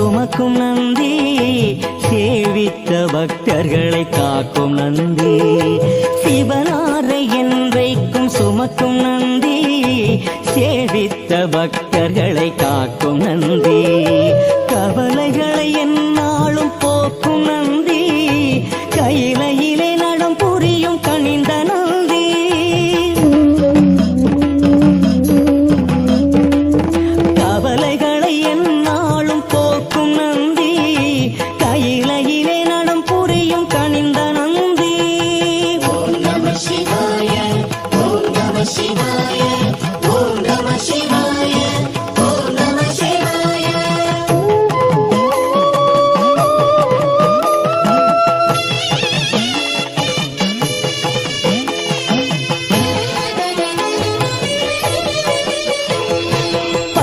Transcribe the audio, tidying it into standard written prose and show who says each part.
Speaker 1: சுமக்கும் நந்தி, சேவித்த பக்தர்களை காக்கும் நந்தி. சிவனாரை என்றைக்கும் சுமக்கும் நந்தி, சேவித்த பக்தர்களை காக்கும் நந்தி. கவலைகளை எந்நாளும் போக்கும் நந்தி,